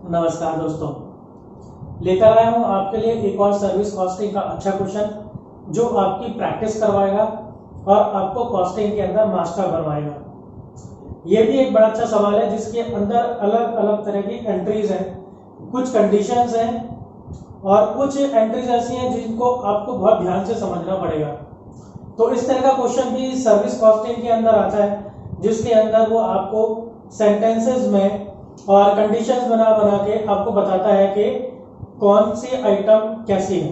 नमस्कार दोस्तों, लेकर आया हूं आपके लिए एक और सर्विस कॉस्टिंग का अच्छा क्वेश्चन जो आपकी प्रैक्टिस करवाएगा और आपको कॉस्टिंग के अंदर मास्टर बनवाएगा। ये भी एक बड़ा अच्छा सवाल है जिसके अंदर अलग अलग तरह की एंट्रीज हैं, कुछ कंडीशंस हैं और कुछ एंट्रीज ऐसी हैं जिनको आपको बहुत ध्यान से समझना पड़ेगा। तो इस तरह का क्वेश्चन भी सर्विस कॉस्टिंग के अंदर आता है जिसके अंदर वो आपको सेंटेंसेस में और कंडीशंस बना बना के आपको बताता है कि कौन सी आइटम कैसी है।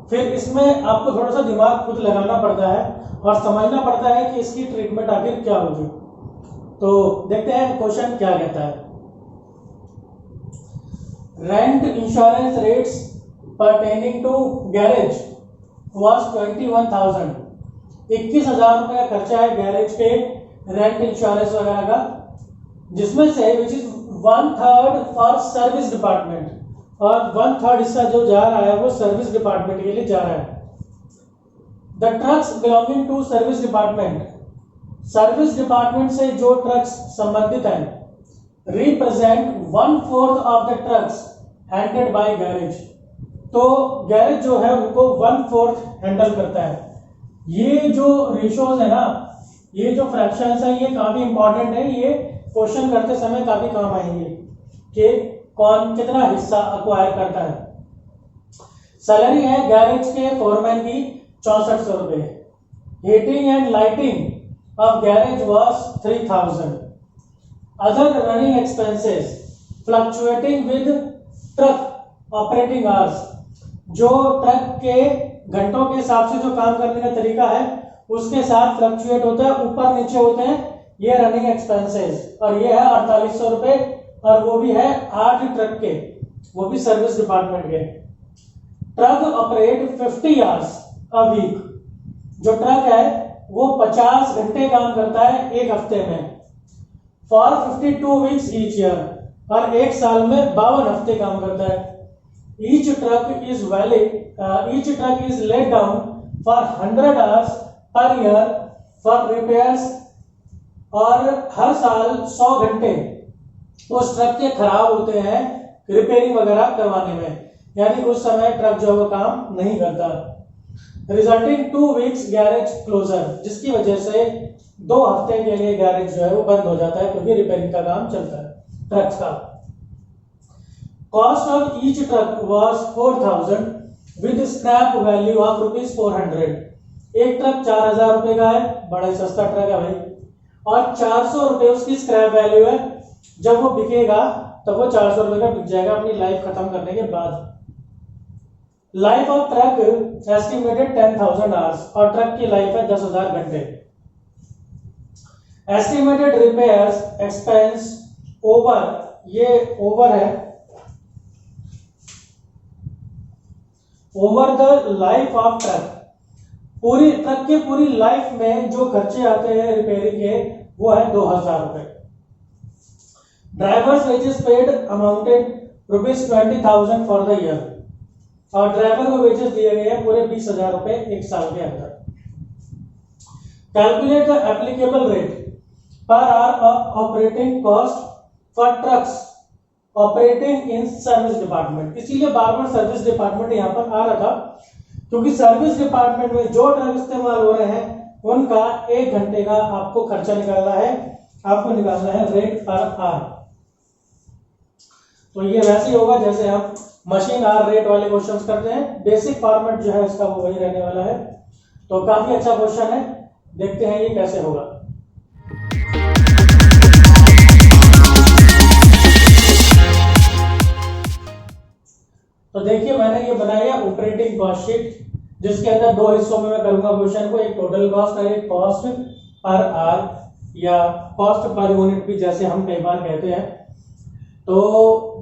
फिर इसमें आपको थोड़ा सा दिमाग खुद लगाना पड़ता है और समझना पड़ता है कि इसकी ट्रीटमेंट आखिर क्या होगी। तो देखते हैं क्वेश्चन क्या कहता है। Rent insurance rates pertaining to garage was 21,000। 21,000 रुपए का खर्चा है गैरेज के रेंट इंश्योरेंस वगैरह का, जिसमें से which is 1/3 for service department और 1/3 हिस्सा जो जा रहा है वो सर्विस डिपार्टमेंट के लिए जा रहा है। The trucks belonging to service department, service department से जो ट्रक्स संबंधित हैं, represent 1/4 of the trucks handled by garage. तो गैरेज जो है उनको 1/4 हैंडल करता है। ये जो रेशोज है ना, ये जो फ्रैक्शंस है, ये काफी इंपॉर्टेंट है। ये क्वेश्चन करते समय काफी काम आएंगे कि कौन कितना हिस्सा अक्वायर करता है। सैलरी है गैरेज के फोरमैन की 6400 रुपए। Heating and lighting of garage was 3000। Other running expenses fluctuating with truck operating hours, जो ट्रक के घंटों के हिसाब से जो काम करने का तरीका है उसके साथ फ्लक्चुएट होता है, ऊपर नीचे होते हैं, ये रनिंग एक्सपेंसेस। और ये है 4800 रुपए और वो भी है 8 ट्रक के, वो भी सर्विस डिपार्टमेंट के। Truck operate 50 hours a week, जो ट्रक है वो 50 घंटे काम करता है एक हफ्ते में। फॉर 52 वीक्स ईच ईयर, और एक साल में 52 हफ्ते काम करता है। Each truck is let down for 100 hours per year for repairs, और हर साल 100 घंटे उस ट्रक के खराब होते हैं रिपेयरिंग वगैरह करवाने में, यानी उस समय ट्रक जो है वो काम नहीं करता। रिजल्टिंग 2 वीक्स गैरेज क्लोजर, जिसकी वजह से 2 हफ्ते के लिए गैरेज जो है वो बंद हो जाता है क्योंकि रिपेयरिंग का काम चलता है ट्रक का। Cost of each truck was 4000 with scrap value of ₹400। एक ट्रक 4000 रुपए का है, बड़ा ही सस्ता ट्रक है भाई, और 400 रुपए उसकी स्क्रैप वैल्यू है। जब वो बिकेगा तब वो 400 रुपए का बिक जाएगा अपनी लाइफ खत्म करने के बाद। Life of truck estimated 10,000 hours, और ट्रक की लाइफ है 10,000 घंटे। एस्टिमेटेड रिपेयर्स एक्सपेंस ओवर, ये ओवर है, over the life of truck, पूरी ट्रक की पूरी लाइफ में जो खर्चे आते हैं रिपेयरिंग के वो है 2000 रुपए। Drivers wages paid amounted ₹20,000 for the year, और ड्राइवर को वेजेस दिए गए हैं पूरे 20,000 रुपए एक साल के अंदर। Calculate the applicable rate per hour of operating cost for trucks operating in service department. इसीलिए बार बार सर्विस डिपार्टमेंट यहाँ पर आ रहा था, क्योंकि सर्विस डिपार्टमेंट में जो ट्रक इस्तेमाल हो रहे हैं उनका 1 घंटे का आपको खर्चा निकालना है, आपको निकालना है रेट पर आवर। तो ये वैसे ही होगा जैसे हम मशीन आवर रेट वाले क्वेश्चंस करते हैं, बेसिक फॉर्मेट जो है इसका वो वही रहने वाला है। तो काफी अच्छा क्वेश्चन है, देखते हैं ये कैसे होगा। तो देखिए मैंने ये बनाया ऑपरेटिंग कॉस्ट शीट, जिसके अंदर 2 हिस्सों में मैं करूंगा क्वेश्चन को, एक टोटल कॉस्ट और एक कॉस्ट पर आवर या कॉस्ट पर यूनिट भी जैसे हम कई बार कहते हैं। तो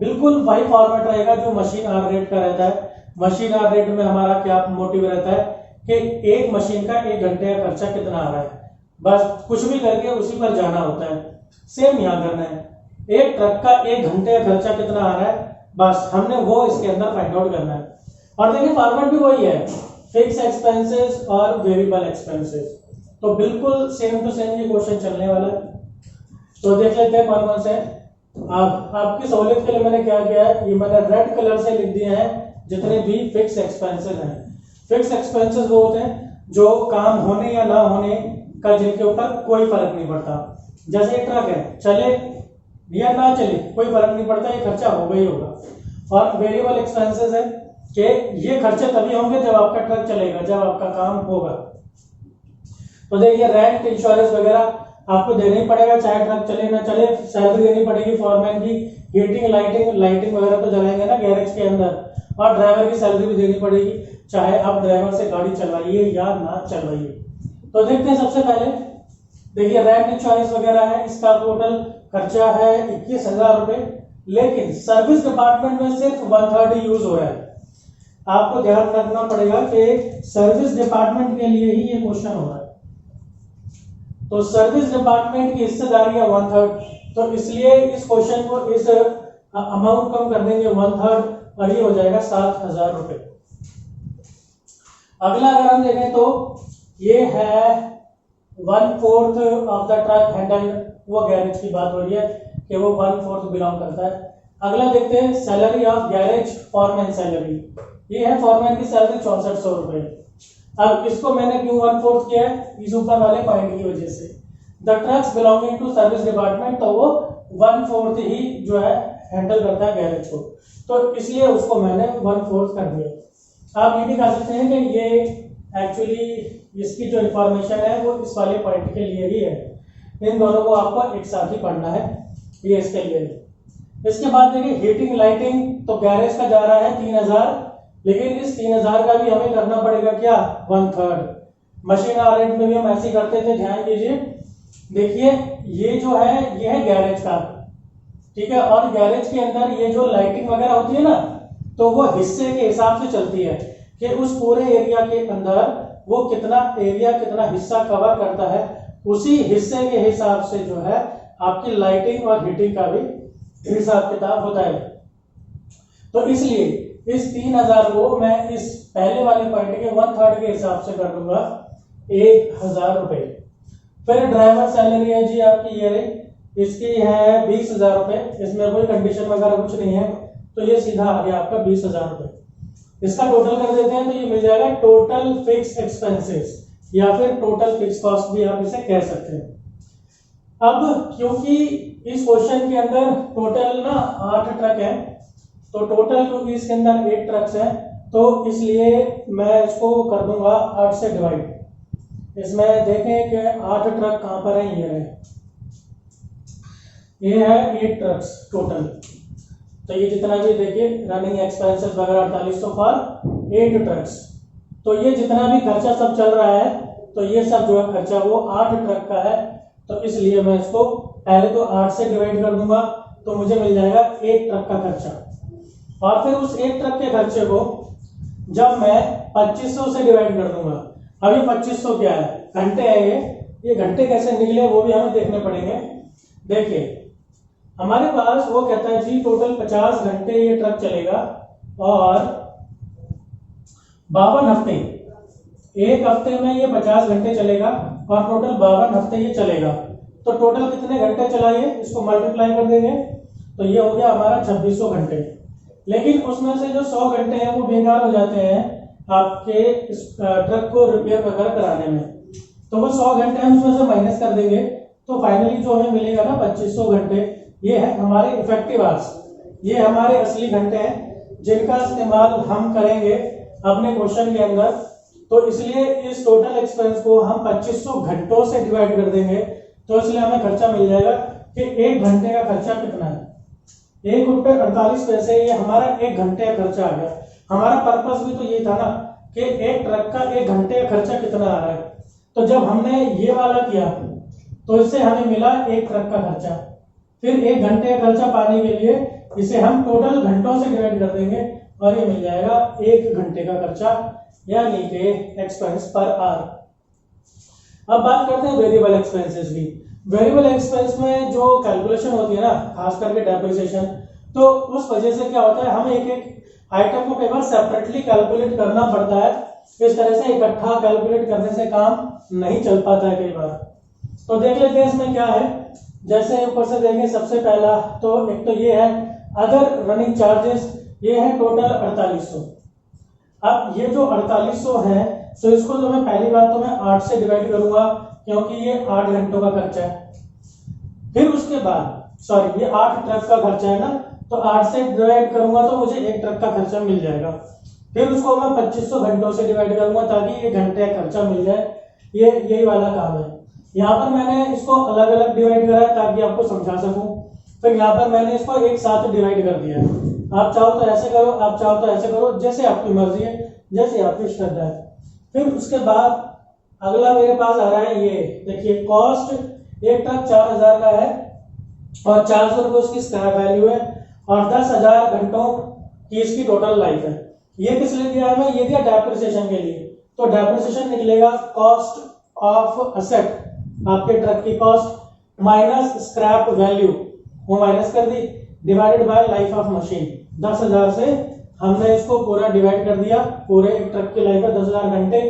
बिल्कुल वही फॉर्मेट रहेगा जो मशीन आवर रेट का रहता है। मशीन आवर रेट में हमारा क्या मोटिव रहता है कि एक मशीन का 1 घंटे का खर्चा कितना आ रहा है, बस कुछ भी करके उसी पर जाना होता है। सेम यहाँ करना है, एक ट्रक का 1 घंटे का खर्चा कितना आ रहा है, बस हमने वो इसके अंदर फाइंड आउट करना है। और देखिए फॉर्मेट भी वही है, फिक्स एक्सपेंसेस और वेरिएबल एक्सपेंसेस। तो बिल्कुल सेम टू सेम ये क्वेश्चन चलने वाला है। तो देख लेते हैं कौन कौन से हैं। अब आपकी सहूलियत के लिए मैंने क्या किया है, ये मैंने रेड कलर से लिख दिए हैं जितने भी फिक्स एक्सपेंसेस हैं। फिक्स एक्सपेंसेस वो होते हैं जो काम होने या ना होने का, जिनके ऊपर कोई फर्क नहीं पड़ता। जैसे ये ट्रक है, चले या ना चले कोई फर्क नहीं पड़ता, ये खर्चा होगा ही होगा। और वेरिएबल एक्सपेंसेस है कि ये खर्चे तभी होंगे जब आपका ट्रक चलेगा, जब आपका काम होगा। तो देखिए रेंट, इंश्योरेंस वगैरह आपको देना ही पड़ेगा, चाहे ट्रक चले ना चले। सैलरी देनी पड़ेगी फॉरमैन की, हीटिंग लाइटिंग वगैरह तो जलाएंगे ना गैरेज के अंदर। और ड्राइवर की सैलरी भी देनी पड़ेगी, चाहे आप ड्राइवर से गाड़ी चलवाइए या ना चलवाइए। तो देखते हैं सबसे पहले, देखिए रेंट इंश्योरेंस वगैरह है, इसका टोटल खर्चा है 21,000 रुपए, लेकिन सर्विस डिपार्टमेंट में सिर्फ 1/3 यूज हो रहा है। आपको ध्यान रखना पड़ेगा कि सर्विस डिपार्टमेंट के लिए ही ये क्वेश्चन हो रहा है। तो सर्विस डिपार्टमेंट की हिस्सेदारी है 1/3, तो इसलिए इस क्वेश्चन को, इस अमाउंट को हम कर देंगे 1/3 और ये हो जाएगा 7,000 रुपए। अगला अगर हम देखें तो ये है 1/4 ऑफ द ट्रक हैंडल, वो गैरेज की बात हो रही है कि वो 1/4 बिलोंग करता है। अगला देखते हैं salary of garage foreman salary, ये है फॉरमैन की सैलरी 6400 रुपए। अब इसको मैंने क्यों 1/4 किया है, इस ऊपर वाले पॉइंट की वजह से। The trucks belonging to service department, तो वो 1/4 ही जो है हैंडल करता है गैरेज को, तो इसलिए उसको मैंने 1/4 कर दिया। आप ये भी कह सकते हैं कि ये एक्चुअली इसकी जो इंफॉर्मेशन है वो इस वाले पॉइंट के लिए ही है। इन दोनों को आपको एक साथ ही पढ़ना है, ये इसके लिए। इसके बाद देखिए हीटिंग लाइटिंग, तो गैरेज का जा रहा है 3,000, लेकिन इस 3,000 का भी हमें करना पड़ेगा क्या, 1/3। मशीन ऑपरेट में भी हम ऐसे करते थे, ध्यान दीजिए। देखिए ये जो है ये है गैरेज का, ठीक है, और गैरेज के अंदर ये जो लाइटिंग वगैरह होती है ना, तो वो हिस्से के हिसाब से चलती है कि उस पूरे एरिया के अंदर वो कितना एरिया, कितना हिस्सा कवर करता है, उसी हिस्से के हिसाब से जो है आपकी लाइटिंग और हीटिंग का भी हिसाब किताब होता है। तो इसलिए इस 3,000 को मैं इस पहले वाले पॉइंट के 1/3 के हिसाब से कर दूंगा 1,000 रुपए। फिर ड्राइवर सैलरी है जी आपकी, ये रही, इसकी है 20,000 रुपए, इसमें कोई कंडीशन वगैरह कुछ नहीं है, तो ये सीधा आ गया आपका 20,000 रुपए। इसका टोटल कर देते हैं तो ये मिल जाएगा टोटल फिक्स एक्सपेंसेस, या फिर टोटल फिक्स कॉस्ट भी आप इसे कह सकते हैं। अब क्योंकि इस क्वेश्चन के अंदर टोटल ना 8 ट्रक है, तो टोटल क्योंकि इसके अंदर 8 ट्रक्स हैं, तो इसलिए मैं इसको कर दूंगा 8 से डिवाइड। इसमें देखें कि 8 ट्रक कहां पर है, ये है 8 ट्रक्स टोटल। तो ये जितना भी देखिए रनिंग एक्सपेंसेस वगैरह 4800 फॉर 8 ट्रक्स, तो ये जितना भी खर्चा सब चल रहा है, तो ये सब जो है खर्चा वो 8 ट्रक का है, तो इसलिए मैं इसको पहले तो 8 से डिवाइड कर दूंगा, तो मुझे मिल जाएगा 1 ट्रक का खर्चा। और फिर उस 1 ट्रक के खर्चे को जब मैं 2500 से डिवाइड कर दूंगा, अभी 2500 क्या है, घंटे है, ये घंटे कैसे निकले वो भी हमें देखने पड़ेंगे। देखिए हमारे पास वो कहता है जी टोटल 50 घंटे ये ट्रक चलेगा, और 52 हफ्ते, एक हफ्ते में ये 50 घंटे चलेगा और टोटल 52 हफ्ते ये चलेगा, तो टोटल कितने घंटे चला ये, इसको मल्टीप्लाई कर देंगे तो ये हो गया हमारा 2600 घंटे। लेकिन उसमें से जो 100 घंटे हैं वो बेकार हो जाते हैं आपके इस ट्रक को रिपेयर वगैरह कराने में, तो वो 100 घंटे हम उसमें से माइनस कर देंगे, तो फाइनली जो हमें मिलेगा ना 2500 घंटे, ये है हमारे इफेक्टिव आवर्स, ये हमारे असली घंटे हैं जिनका इस्तेमाल हम करेंगे अपने क्वेश्चन के अंदर। तो इसलिए इस टोटल एक्सपेंस को हम 2500 घंटों से डिवाइड कर देंगे, तो इसलिए हमें खर्चा मिल जाएगा कि 1 घंटे का खर्चा कितना है, 1 रुपये 48 पैसे, ये हमारा 1 घंटे का खर्चा आ गया। हमारा पर्पस भी तो ये था ना कि एक ट्रक का 1 घंटे का खर्चा कितना आ रहा है, तो जब हमने ये वाला किया तो इससे हमें मिला 1 ट्रक का खर्चा। फिर 1 घंटे का खर्चा पाने के लिए इसे हम टोटल घंटों से डिवाइड कर देंगे और ये मिल जाएगा 1 घंटे का खर्चा, यानी कि एक्सपेंस पर आवर। अब बात करते हैं वेरिएबल एक्सपेंसेस की। वेरिएबल एक्सपेंस में जो कैलकुलेशन होती है ना, खास करके डेप्रिसिएशन, तो उस वजह से क्या होता है, हमें एक एक आइटम को कई बार सेपरेटली कैलकुलेट करना पड़ता है। इस तरह से इकट्ठा कैलकुलेट करने से काम नहीं चल पाता है कई बार। तो देख लेते हैं इसमें क्या है। जैसे ऊपर से देखें, सबसे पहला तो एक तो ये है अदर रनिंग चार्जेस, ये है टोटल 4800। अब ये जो 4800 है, तो इसको जो मैं पहली बात तो मैं 8 से डिवाइड करूंगा, क्योंकि ये 8 घंटों का खर्चा है। फिर उसके बाद सॉरी, ये 8 ट्रक का खर्चा है ना, तो 8 से डिवाइड करूंगा तो मुझे 1 ट्रक का खर्चा मिल जाएगा। फिर उसको मैं 2500 घंटों से डिवाइड करूंगा ताकि 1 घंटे का खर्चा मिल जाए। ये यही वाला काम है। यहाँ पर मैंने इसको अलग अलग डिवाइड करा है ताकि आपको समझा सकूं। फिर यहाँ पर मैंने इसको एक साथ डिवाइड कर दिया है। आप चाहो तो ऐसे करो, आप चाहो तो ऐसे करो, जैसे आपकी मर्जी है, जैसे आपकी श्रद्धा है। फिर उसके बाद अगला मेरे पास आ रहा है, ये देखिए कॉस्ट, एक ट्रक 4000 का है और 400 रुपये उसकी स्क्रैप वैल्यू है और 10,000 घंटों की इसकी टोटल लाइफ है। ये किस लिए दिया है? मैं ये दिया डेप्रिसिएशन के लिए। तो डेप्रिसिएशन निकलेगा कॉस्ट ऑफ असेट, आपके ट्रक की कॉस्ट माइनस स्क्रैप वैल्यू, वो माइनस कर दी, divided by life of machine. 10,000 से हमने इसको पूरा डिवाइड कर दिया, पूरे एक ट्रक की लाइफ है 10,000 घंटे,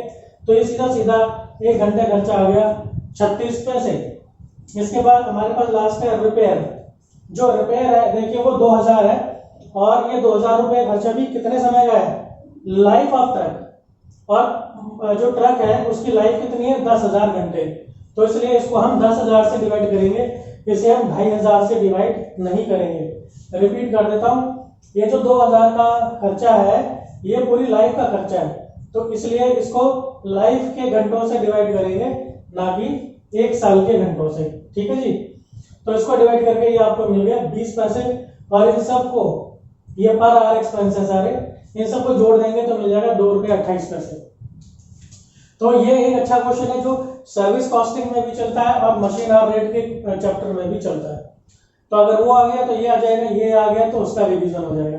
तो ये सीधा सीधा 1 घंटे खर्चा आ गया 36 पैसे। इसके बाद हमारे पास लास्ट है रिपेयर। जो रिपेयर है देखिए वो 2000 है और ये 2000 रुपये खर्चा भी कितने समय का है? Life of truck. और जो ट्रक है उसकी लाइफ कितनी है? 10,000 घंटे। तो इसलिए इसको हम 10,000 से डिवाइड करेंगे, इसे हम 2500 से डिवाइड नहीं करेंगे। रिपीट कर देता हूं, ये जो 2000 का खर्चा है ये पूरी लाइफ का खर्चा है, तो इसलिए इसको लाइफ के घंटों से डिवाइड करेंगे, ना कि 1 साल के घंटों से। ठीक है जी। तो इसको डिवाइड करके ये आपको मिल गया 20 पैसे। और इन सबको, ये पर आवर एक्सपेंस है सारे, इन सबको जोड़ देंगे तो मिल जाएगा 2 रुपये 28 पैसे। तो ये एक अच्छा क्वेश्चन है जो सर्विस कॉस्टिंग में भी चलता है और मशीन आवर रेट के चैप्टर में भी चलता है। तो अगर वो आ गया तो ये आ जाएगा, ये आ गया तो उसका रिवीजन हो जाएगा।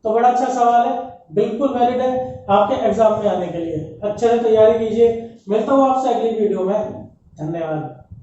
तो बड़ा अच्छा सवाल है, बिल्कुल वैलिड है आपके एग्जाम में आने के लिए। अच्छे से तैयारी कीजिए। मिलता हूँ आपसे अगली वीडियो में। धन्यवाद।